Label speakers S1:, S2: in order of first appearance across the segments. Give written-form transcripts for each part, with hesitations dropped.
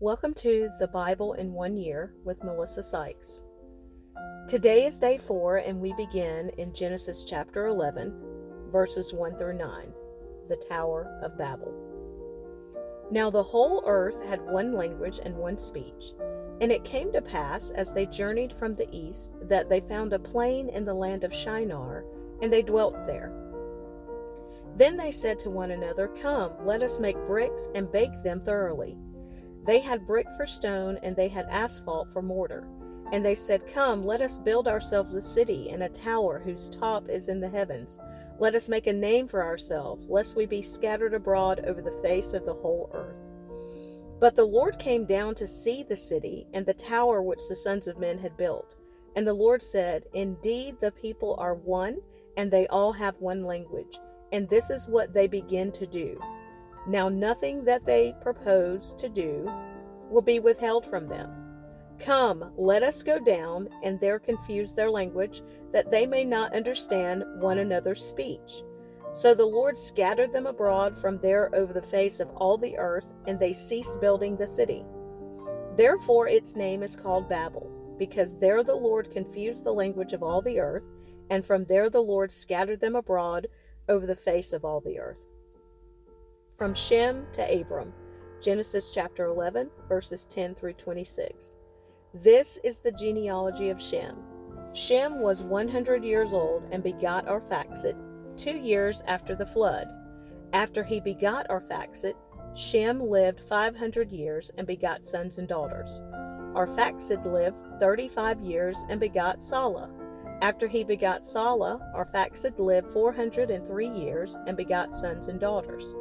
S1: Welcome to the Bible in 1 Year with Melissa Sykes. Today is day 4 and we begin in Genesis chapter 11, verses 1 through 9, the Tower of Babel. Now the whole earth had one language and one speech, and it came to pass as they journeyed from the east that they found a plain in the land of Shinar, and they dwelt there. Then they said to one another, "Come, let us make bricks and bake them thoroughly." They had brick for stone, and they had asphalt for mortar. And they said, "Come, let us build ourselves a city and a tower whose top is in the heavens. Let us make a name for ourselves, lest we be scattered abroad over the face of the whole earth." But the Lord came down to see the city and the tower which the sons of men had built. And the Lord said, "Indeed, the people are one, and they all have one language. And this is what they begin to do. Now nothing that they propose to do will be withheld from them. Come, let us go down, and there confuse their language, that they may not understand one another's speech." So the Lord scattered them abroad from there over the face of all the earth, and they ceased building the city. Therefore its name is called Babel, because there the Lord confused the language of all the earth, and from there the Lord scattered them abroad over the face of all the earth. From Shem to Abram, Genesis chapter 11, verses 10 through 26. This is the genealogy of Shem. Shem was 100 years old and begot Arphaxad 2 years after the flood. After he begot Arphaxad, Shem lived 500 years and begot sons and daughters. Arphaxad lived 35 years and begot Salah. After he begot Salah, Arphaxad lived 403 years and begot sons and daughters.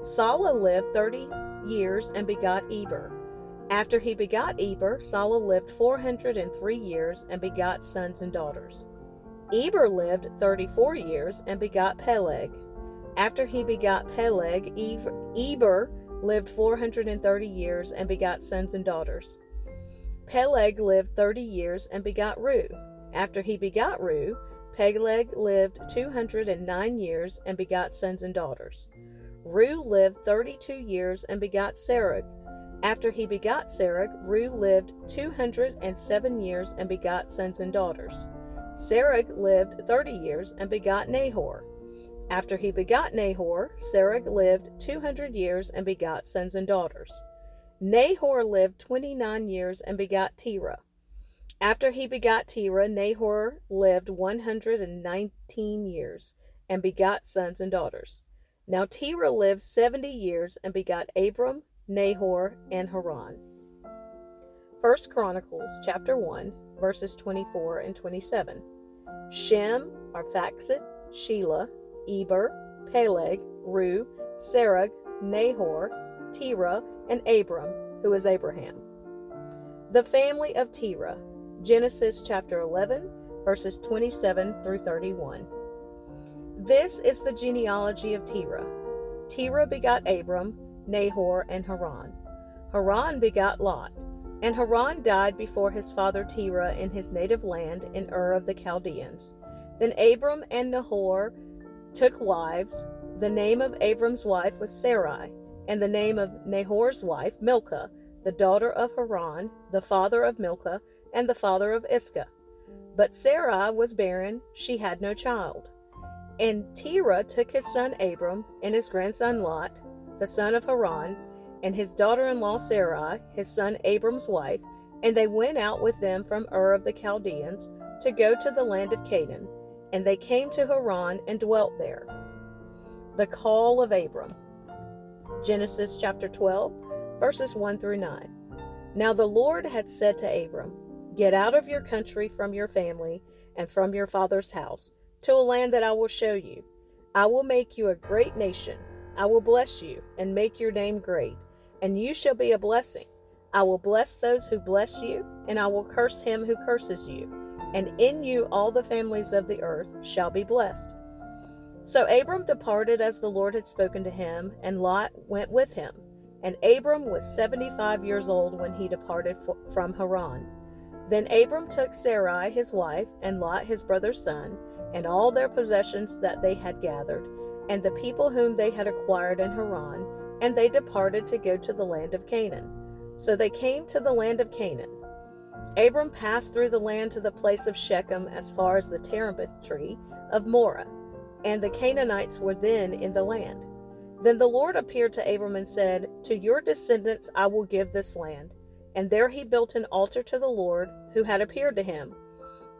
S1: Salah lived 30 years and begot Eber. After he begot Eber, Salah lived 403 years and begot sons and daughters. Eber lived 34 years and begot Peleg. After he begot Peleg, Eber lived 430 years and begot sons and daughters. Peleg lived 30 years and begot Reu. After he begot Reu, Peleg lived 209 years and begot sons and daughters. Reu lived 32 years and begot Serug. After he begot Serug, Reu lived 207 years and begot sons and daughters. Serug lived 30 years and begot Nahor. After he begot Nahor, Serug lived 200 years and begot sons and daughters. Nahor lived 29 years and begot Terah. After he begot Terah, Nahor lived 119 years and begot sons and daughters. Now Terah lived 70 years and begot Abram, Nahor, and Haran. 1 Chronicles chapter 1, verses 24 and 27. Shem, Arphaxad, Shelah, Eber, Peleg, Reu, Serug, Nahor, Terah, and Abram, who is Abraham. The family of Terah, Genesis chapter 11, verses 27 through 31. This is the genealogy of Terah. Terah begot Abram, Nahor, and Haran. Haran begot Lot, and Haran died before his father Terah in his native land in Ur of the Chaldeans. Then Abram and Nahor took wives. The name of Abram's wife was Sarai, and the name of Nahor's wife Milcah, the daughter of Haran, the father of Milcah, and the father of Iscah. But Sarai was barren, she had no child. And Terah took his son Abram and his grandson Lot, the son of Haran, and his daughter-in-law Sarai, his son Abram's wife, and they went out with them from Ur of the Chaldeans to go to the land of Canaan. And they came to Haran and dwelt there. The call of Abram. Genesis chapter 12, verses 1 through 9. Now the Lord had said to Abram, "Get out of your country, from your family, and from your father's house, to a land that I will show you. I will make you a great nation. I will bless you and make your name great, and you shall be a blessing. I will bless those who bless you, and I will curse him who curses you. And in you all the families of the earth shall be blessed." So Abram departed as the Lord had spoken to him, and Lot went with him. And Abram was 75 years old when he departed from Haran. Then Abram took Sarai his wife, and Lot his brother's son, and all their possessions that they had gathered, and the people whom they had acquired in Haran, and they departed to go to the land of Canaan. So they came to the land of Canaan. Abram passed through the land to the place of Shechem as far as the terebinth tree of Moreh, and the Canaanites were then in the land. Then the Lord appeared to Abram and said, "To your descendants I will give this land." And there he built an altar to the Lord who had appeared to him.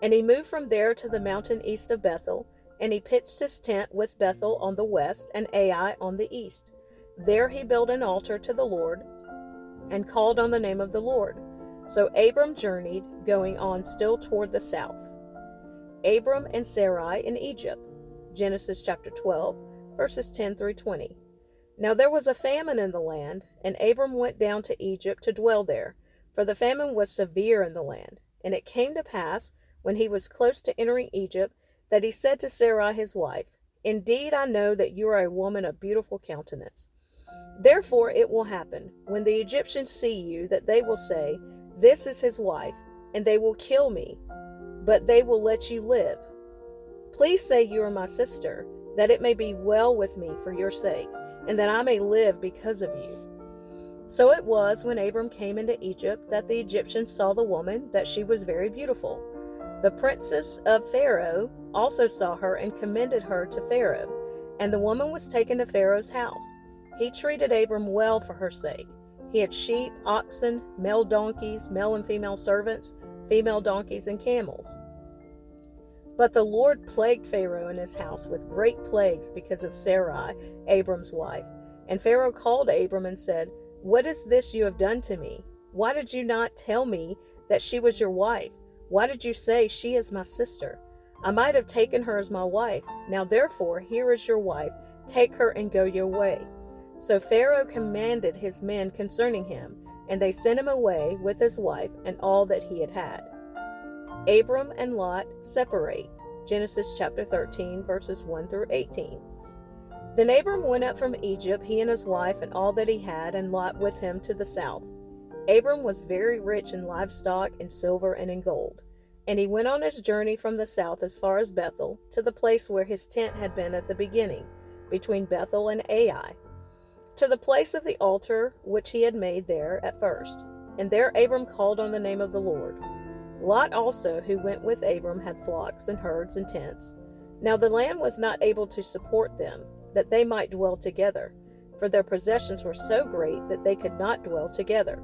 S1: And he moved from there to the mountain east of Bethel, and he pitched his tent with Bethel on the west and Ai on the east. There he built an altar to the Lord and called on the name of the Lord. So Abram journeyed, going on still toward the south. Abram and Sarai in Egypt. Genesis chapter 12, verses 10 through 20. Now there was a famine in the land, and Abram went down to Egypt to dwell there, for the famine was severe in the land. And it came to pass, when he was close to entering Egypt, that he said to Sarai his wife, "Indeed I know that you are a woman of beautiful countenance. Therefore it will happen, when the Egyptians see you, that they will say, 'This is his wife,' and they will kill me, but they will let you live. Please say you are my sister, that it may be well with me for your sake, and that I may live because of you." So it was, when Abram came into Egypt, that the Egyptians saw the woman, that she was very beautiful. The princes of Pharaoh also saw her and commended her to Pharaoh, and the woman was taken to Pharaoh's house. He treated Abram well for her sake. He had sheep, oxen, male donkeys, male and female servants, female donkeys, and camels. But the Lord plagued Pharaoh and his house with great plagues because of Sarai, Abram's wife. And Pharaoh called Abram and said, "What is this you have done to me? Why did you not tell me that she was your wife? Why did you say, 'She is my sister'? I might have taken her as my wife. Now therefore, here is your wife. Take her and go your way." So Pharaoh commanded his men concerning him, and they sent him away with his wife and all that he had had. Abram and Lot separate. Genesis chapter 13, verses 1 through 18. Then Abram went up from Egypt, he and his wife and all that he had, and Lot with him to the south. Abram was very rich in livestock, in silver, and in gold. And he went on his journey from the south as far as Bethel, to the place where his tent had been at the beginning, between Bethel and Ai, to the place of the altar which he had made there at first. And there Abram called on the name of the Lord. Lot also, who went with Abram, had flocks and herds and tents. Now the land was not able to support them, that they might dwell together, for their possessions were so great that they could not dwell together.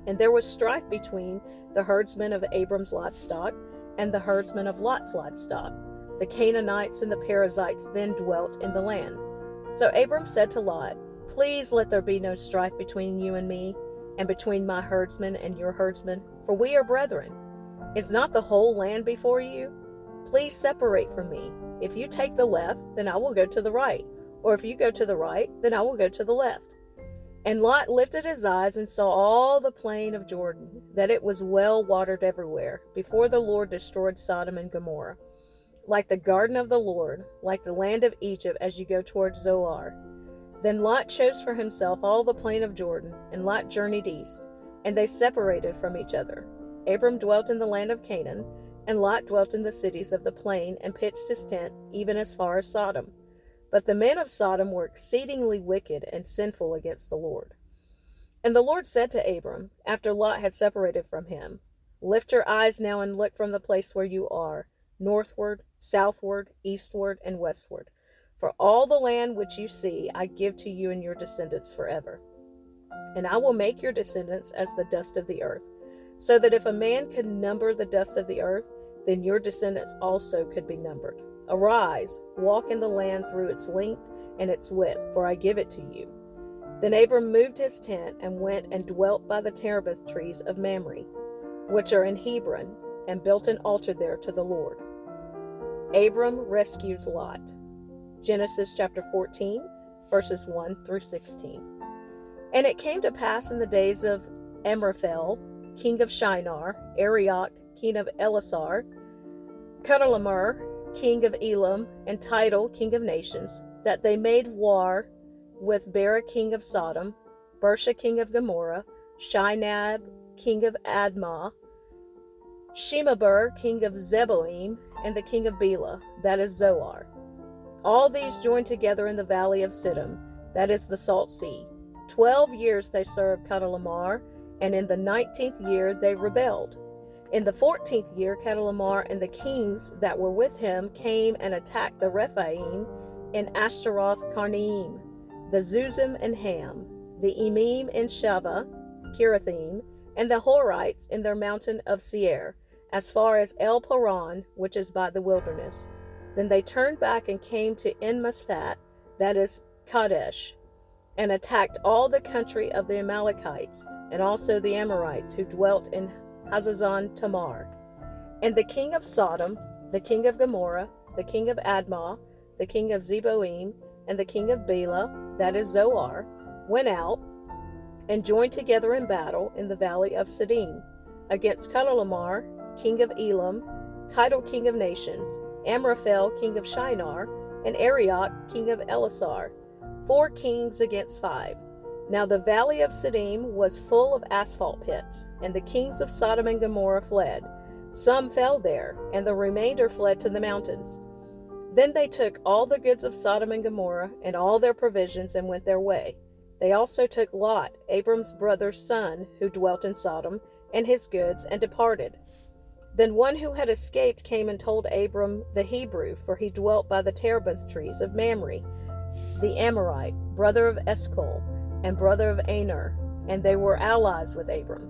S1: And there was strife between the herdsmen of Abram's livestock and the herdsmen of Lot's livestock. The Canaanites and the Perizzites then dwelt in the land. So Abram said to Lot, "Please let there be no strife between you and me, and between my herdsmen and your herdsmen, for we are brethren. Is not the whole land before you? Please separate from me. If you take the left, then I will go to the right, or if you go to the right, then I will go to the left." And Lot lifted his eyes and saw all the plain of Jordan, that it was well watered everywhere, before the Lord destroyed Sodom and Gomorrah, like the garden of the Lord, like the land of Egypt as you go toward Zoar. Then Lot chose for himself all the plain of Jordan, and Lot journeyed east, and they separated from each other. Abram dwelt in the land of Canaan, and Lot dwelt in the cities of the plain, and pitched his tent even as far as Sodom. But the men of Sodom were exceedingly wicked and sinful against the Lord. And the Lord said to Abram, after Lot had separated from him, "Lift your eyes now and look from the place where you are, northward, southward, eastward, and westward. For all the land which you see I give to you and your descendants forever. And I will make your descendants as the dust of the earth, so that if a man could number the dust of the earth, then your descendants also could be numbered. Arise, walk in the land through its length and its width, for I give it to you." Then Abram moved his tent and went and dwelt by the terebinth trees of Mamre, which are in Hebron, and built an altar there to the Lord. Abram rescues Lot. Genesis chapter 14, verses 1 through 16. And it came to pass in the days of Amraphel, king of Shinar, Arioch, king of Elasar, Chedorlaomer, king of Elam, and Tidal, king of nations, that they made war with Bera, king of Sodom, Bersha, king of Gomorrah, Shinab, king of Admah, Shemeber, king of Zeboim, and the king of Bela, that is Zoar. All these joined together in the valley of Siddim, that is the salt sea, 12 years they served Chedorlaomer, and in the 19th year they rebelled. In the 14th year, Chedorlaomer and the kings that were with him came and attacked the Rephaim in Ashtaroth Karnaim, the Zuzim and Ham, the Emim in Shaveh, Kirathim, and the Horites in their mountain of Seir, as far as El Paran, which is by the wilderness. Then they turned back and came to En-Misphat, that is Kadesh, and attacked all the country of the Amalekites, and also the Amorites who dwelt in Hazazon Tamar. And the king of Sodom, the king of Gomorrah, the king of Admah, the king of Zeboim, and the king of Bela, that is Zoar, went out and joined together in battle in the valley of Siddim against Chedorlaomer, king of Elam, Tidal king of nations, Amraphel king of Shinar, and Arioch king of Elasar, 4 kings against 5. Now the valley of Siddim was full of asphalt pits, and the kings of Sodom and Gomorrah fled. Some fell there, and the remainder fled to the mountains. Then they took all the goods of Sodom and Gomorrah, and all their provisions, and went their way. They also took Lot, Abram's brother's son, who dwelt in Sodom, and his goods, and departed. Then one who had escaped came and told Abram the Hebrew, for he dwelt by the terebinth trees of Mamre, the Amorite, brother of Eshcol, and brother of Aner, and they were allies with Abram.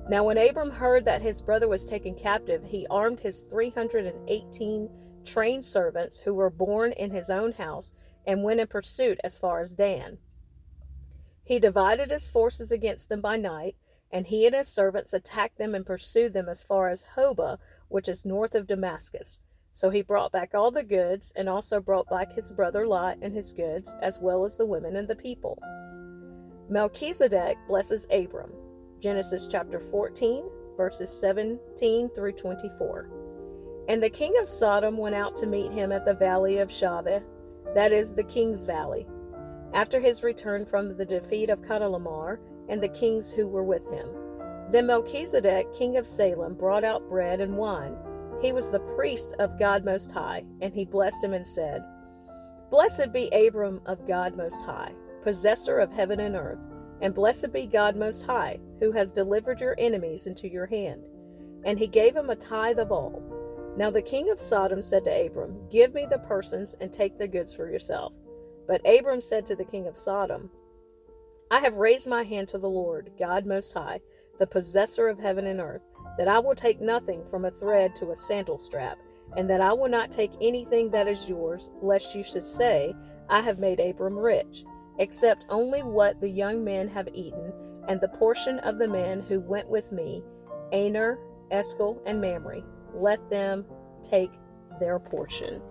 S1: Now when Abram heard that his brother was taken captive, he armed his 318 trained servants who were born in his own house, and went in pursuit as far as Dan. He divided his forces against them by night, and he and his servants attacked them and pursued them as far as Hobah, which is north of Damascus. So he brought back all the goods, and also brought back his brother Lot and his goods, as well as the women and the people. Melchizedek blesses Abram. Genesis chapter 14, verses 17 through 24. And the king of Sodom went out to meet him at the valley of Shaveh, that is the king's valley, after his return from the defeat of Chedorlaomer and the kings who were with him. Then Melchizedek, king of Salem, brought out bread and wine. He was the priest of God Most High, and he blessed him and said, Blessed be Abram of God Most High, possessor of heaven and earth, and blessed be God Most High, who has delivered your enemies into your hand. And he gave him a tithe of all. Now the king of Sodom said to Abram, Give me the persons and take the goods for yourself. But Abram said to the king of Sodom, I have raised my hand to the Lord, God Most High, the possessor of heaven and earth, that I will take nothing from a thread to a sandal strap, and that I will not take anything that is yours, lest you should say, I have made Abram rich, except only what the young men have eaten, and the portion of the men who went with me, Aner, Eshcol, and Mamre. Let them take their portion.